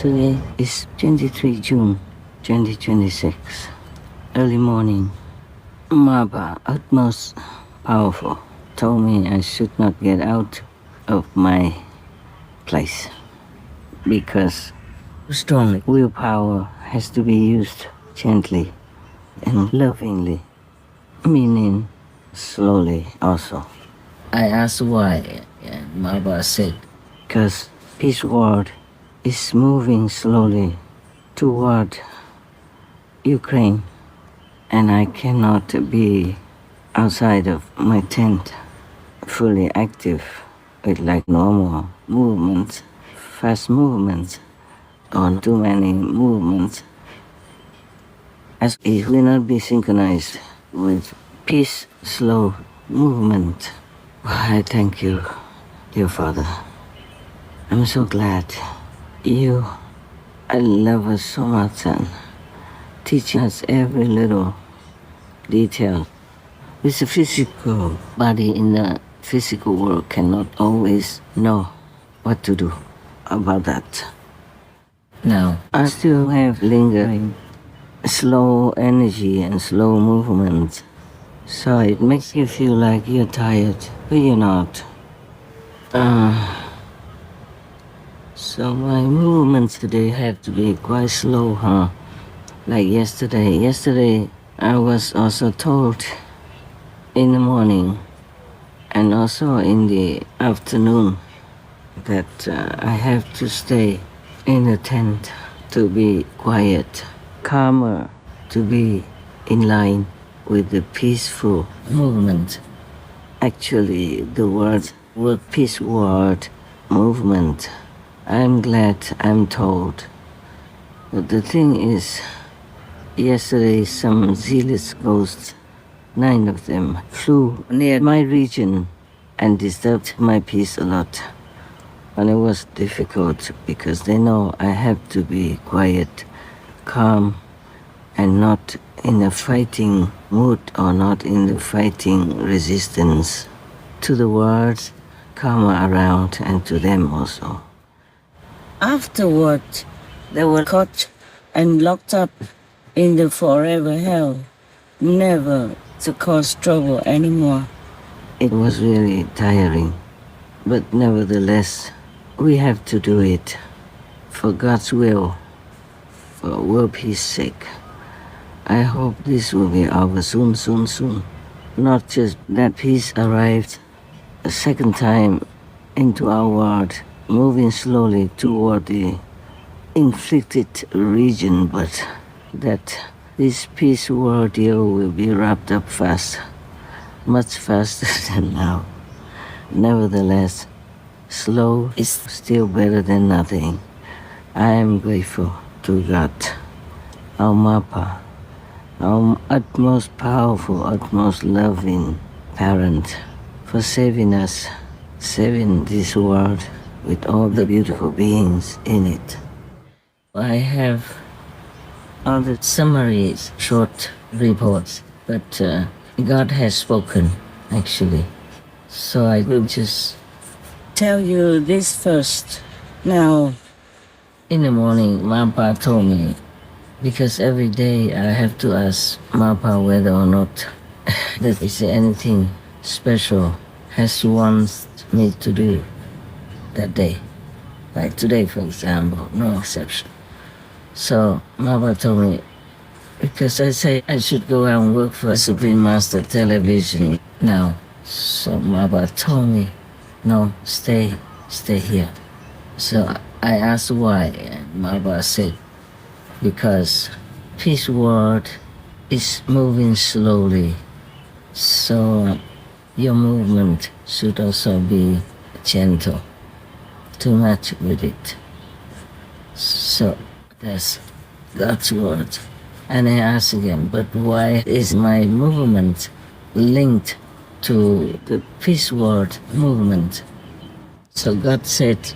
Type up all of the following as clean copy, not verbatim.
Today is 23 June 2026. Early morning. MAPA, utmost powerful, told me I should not get out of my place because strong willpower has to be used gently and lovingly, meaning slowly also. I asked why, and MAPA said, because peace world is moving slowly toward Ukraine, and I cannot be outside of my tent fully active with like normal movements, fast movements, or too many movements, as it will not be synchronized with peace slow movement. I thank you, dear Father. I'm so glad you love us so much and teach us every little detail. With the physical body in the physical world cannot always know what to do about that. Now, I still have lingering slow energy and slow movement. So it makes you feel like you're tired, but you're not. So my movements today have to be quite slow, huh? Like yesterday. Yesterday, I was also told in the morning and also in the afternoon that I have to stay in the tent to be quiet, calmer, to be in line with the peaceful movement. Actually, the word peace word movement, I'm glad I'm told. But the thing is, yesterday some zealous ghosts, 9 of them, flew near my region and disturbed my peace a lot. And it was difficult because they know I have to be quiet, calm, and not in a fighting mood or not in the fighting resistance to the world, calmer around and to them also. Afterward, they were caught and locked up in the forever hell, never to cause trouble anymore. It was really tiring, but nevertheless, we have to do it for God's will, for world peace sake. I hope this will be over soon, soon, soon. Not just that peace arrived a second time into our world, moving slowly toward the inflicted region, but that this peace world deal will be wrapped up fast, much faster than now. Nevertheless, slow is still better than nothing. I am grateful to God, our MAPA, our utmost powerful, utmost loving parent, for saving us, saving this world with all the beautiful beings in it. I have other summaries, short reports, but God has spoken, actually. So I will just tell you this first. Now, in the morning, MAPA told me, because every day I have to ask MAPA whether or not there is anything special has wants me to do that day. Like today, for example, no exception. So MAPA told me, because I say I should go out and work for Supreme Master Television now. So MAPA told me, no, stay here. So I asked why, and MAPA said, because peace world is moving slowly, so your movement should also be gentle, to match with it. So that's God's word. And I asked again, but why is my movement linked to the peace world movement? So God said,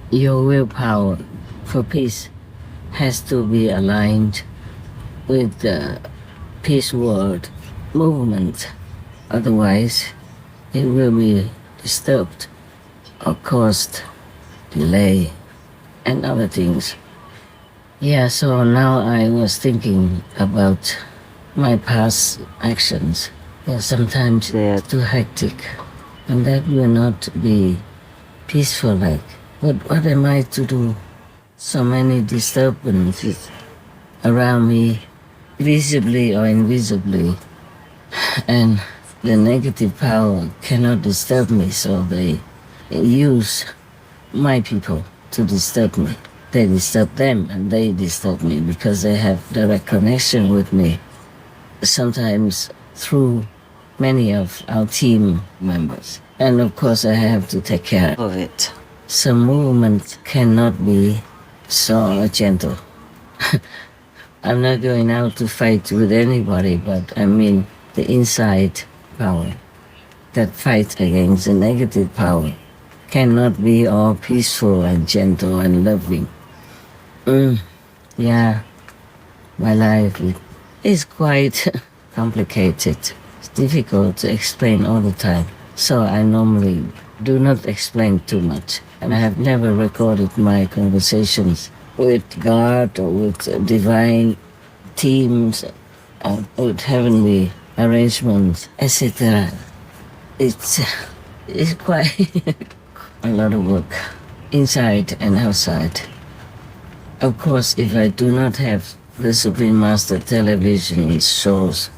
your willpower for peace has to be aligned with the peace world movement. Otherwise, it will be disturbed or caused delay and other things. Yeah, so now I was thinking about my past actions. Yeah, sometimes they are too hectic, and that will not be peaceful like. But what am I to do? So many disturbances around me, visibly or invisibly, and the negative power cannot disturb me, so they use my people to disturb me. They disturb them and they disturb me because they have direct connection with me. Sometimes through many of our team members. And of course I have to take care of it. Some movement cannot be so gentle. I'm not going out to fight with anybody, but I mean the inside power that fights against the negative power cannot be all peaceful and gentle and loving. Yeah, my life is quite complicated. It's difficult to explain all the time. So I normally do not explain too much. And I have never recorded my conversations with God or with divine teams or with heavenly arrangements, etc. It's quite a lot of work, inside and outside. Of course, if I do not have the Supreme Master television shows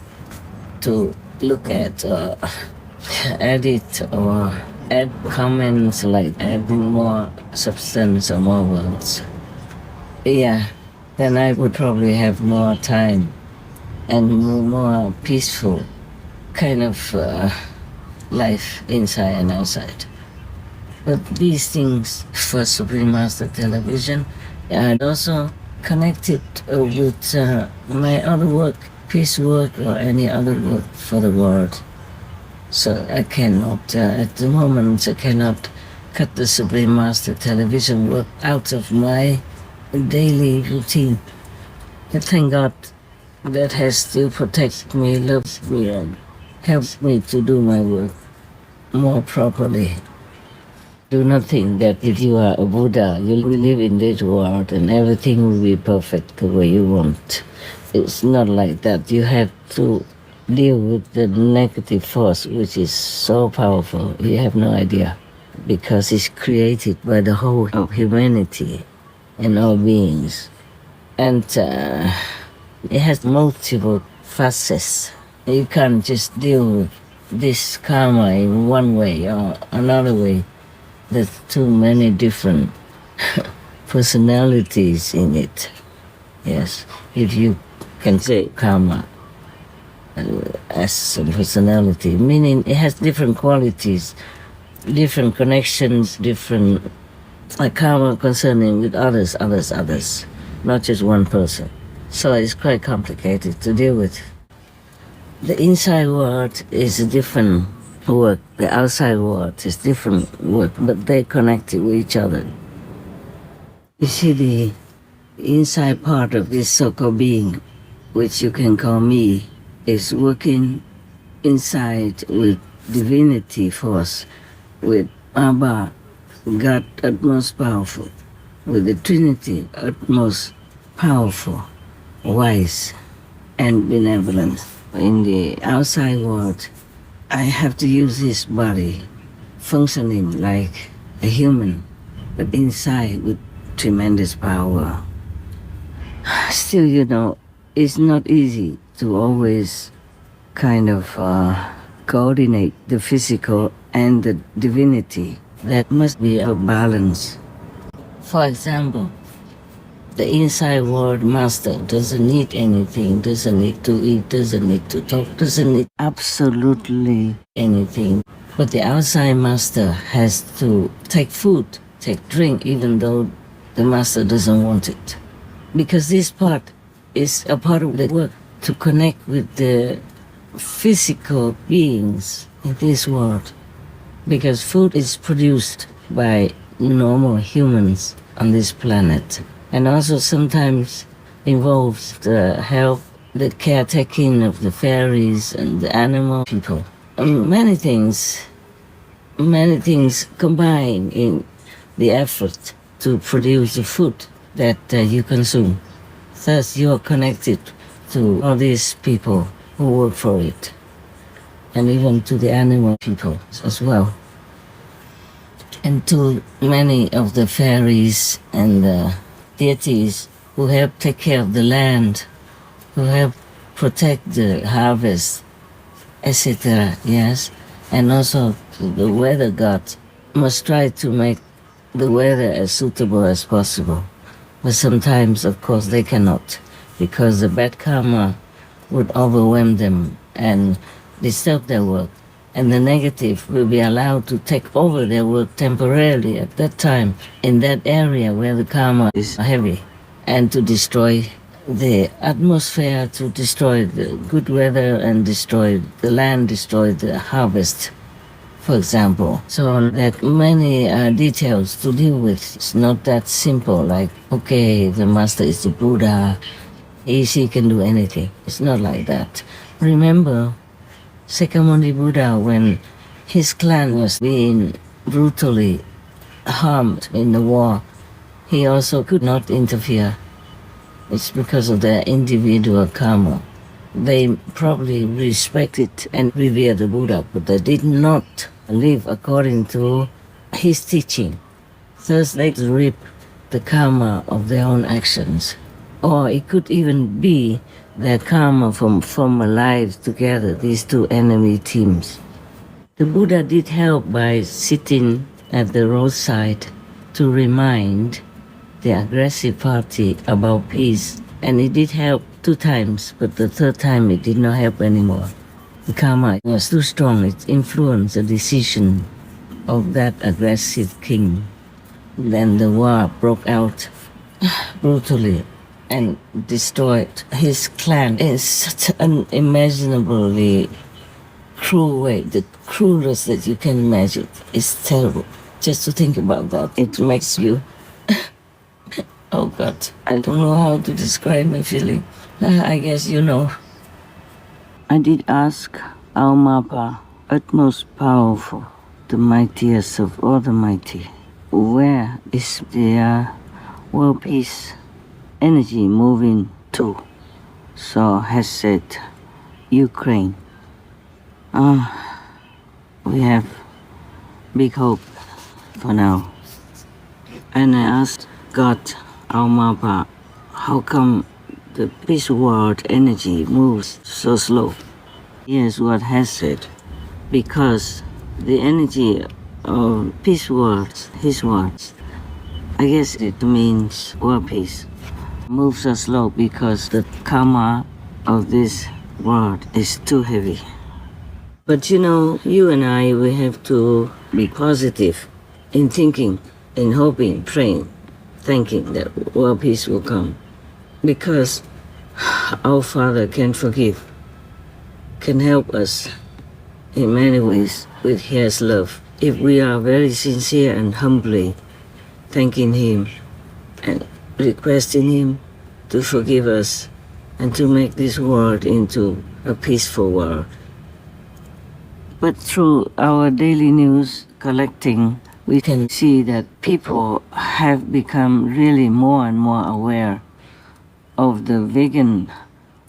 to look at or edit or add comments like adding more substance or more words, yeah, then I would probably have more time and more peaceful kind of life inside and outside. But these things for Supreme Master television are also connected with my other work, peace work or any other work for the world. So I cannot, at the moment, I cannot cut the Supreme Master television work out of my daily routine. But thank God that has still protected me, loves me, and helps me to do my work more properly. Do not think that if you are a Buddha, you will live in this world and everything will be perfect the way you want. It's not like that. You have to deal with the negative force, which is so powerful. You have no idea. Because it's created by the whole of humanity and all beings. And it has multiple facets. You can't just deal with this karma in one way or another way. There's too many different personalities in it. Yes, if you can say karma as a personality, meaning it has different qualities, different connections, different karma concerning with others, not just one person. So it's quite complicated to deal with. The inside world is a different work. The outside world is different work, but they're connected with each other. You see, the inside part of this so-called being, which you can call me, is working inside with divinity force, with MAPA, God utmost powerful, with the Trinity utmost powerful, wise, and benevolent. In the outside world, I have to use this body functioning like a human, but inside with tremendous power. Still, it's not easy to always kind of coordinate the physical and the divinity. That must be a balance. For example, the inside world master doesn't need anything, doesn't need to eat, doesn't need to talk, doesn't need absolutely anything. But the outside master has to take food, take drink, even though the master doesn't want it. Because this part is a part of the work to connect with the physical beings in this world. Because food is produced by normal humans on this planet. And also sometimes involves the help, the caretaking of the fairies and the animal people. Many things combine in the effort to produce the food that you consume. Thus, you are connected to all these people who work for it, and even to the animal people as well, and to many of the fairies and the deities who help take care of the land, who help protect the harvest, etc. Yes, and also the weather gods must try to make the weather as suitable as possible. But sometimes, of course, they cannot, because the bad karma would overwhelm them and disturb their work. And the negative will be allowed to take over their work temporarily at that time in that area where the karma is heavy, and to destroy the atmosphere, to destroy the good weather and destroy the land, destroy the harvest, for example. So there are many details to deal with. It's not that simple, like, okay, the master is the Buddha, he can do anything. It's not like that. Remember, Sakyamuni Buddha, when his clan was being brutally harmed in the war, he also could not interfere. It's because of their individual karma. They probably respected and revered the Buddha, but they did not live according to his teaching. Thus they reap the karma of their own actions. Or it could even be their karma from former lives together, these two enemy teams. The Buddha did help by sitting at the roadside to remind the aggressive party about peace. And it did help 2 times, but the 3rd time it did not help anymore. The karma was too strong, it influenced the decision of that aggressive king. Then the war broke out brutally and destroyed his clan in such an unimaginably cruel way, the cruelest that you can imagine. It's terrible. Just to think about that, it makes you, oh God, I don't know how to describe my feeling. I guess you know. I did ask our MAPA, utmost powerful, the mightiest of all the mighty, where is the world peace energy moving to? So has said, Ukraine. We have big hope for now. And I asked God, our MAPA, how come the peace world energy moves so slow? Here's what has said. Because the energy of peace words, his words, I guess it means world peace, moves so slow because the karma of this world is too heavy. But you know, you and I, we have to be positive in thinking, in hoping, praying, thinking that world peace will come. Because our Father can forgive, can help us in many ways with His love. If we are very sincere and humbly thanking Him and requesting Him to forgive us and to make this world into a peaceful world. But through our daily news collecting, we can see that people have become really more and more aware of the vegan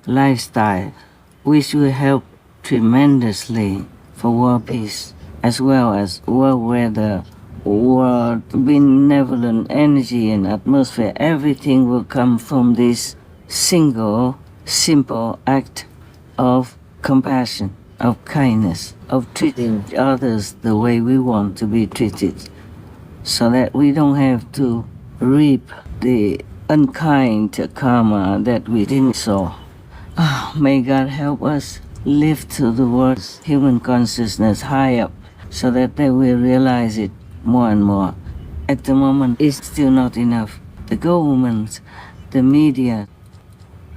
lifestyle, which will help tremendously for world peace, as well as world weather, world benevolent energy and atmosphere. Everything will come from this single, simple act of compassion, of kindness, of treating others the way we want to be treated, so that we don't have to reap the unkind karma that we didn't sow. May God help us lift the world's human consciousness high up so that they will realize it more and more. At the moment, it's still not enough. The government, the media,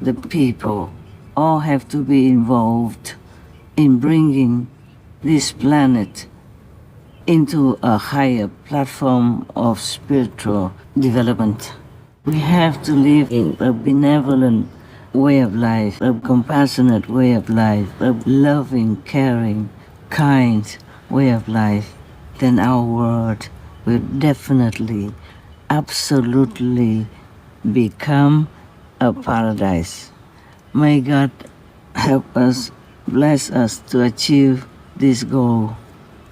the people all have to be involved in bringing this planet into a higher platform of spiritual development. We have to live in a benevolent way of life, a compassionate way of life, a loving, caring, kind way of life. Then our world will definitely, absolutely become of paradise. May God help us, bless us to achieve this goal.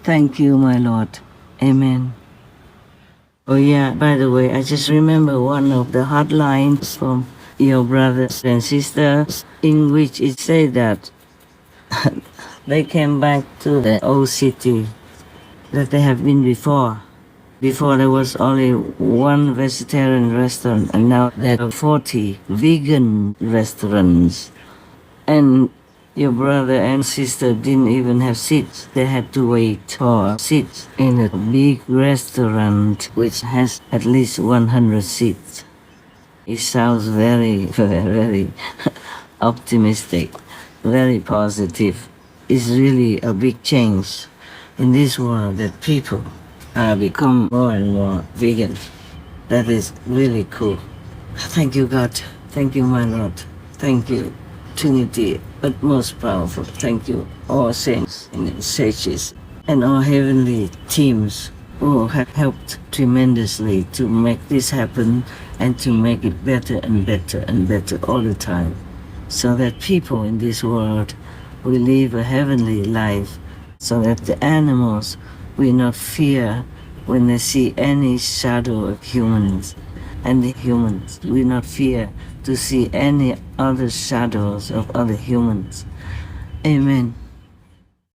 Thank you, my Lord. Amen. Oh yeah, by the way, I just remember one of the hotlines from your brothers and sisters in which it said that they came back to the old city that they have been before. Before there was only one vegetarian restaurant and now there are 40 vegan restaurants. And your brother and sister didn't even have seats. They had to wait for seats in a big restaurant which has at least 100 seats. It sounds very, very optimistic, very positive. It's really a big change in this world that people become more and more vegan. That is really cool. Thank you, God. Thank you, my Lord. Thank you, Trinity, but most powerful. Thank you, all saints and sages, and all heavenly teams who have helped tremendously to make this happen and to make it better and better and better all the time, so that people in this world will live a heavenly life, so that the animals will not fear when they see any shadow of humans, and the humans will not fear to see any other shadows of other humans. Amen.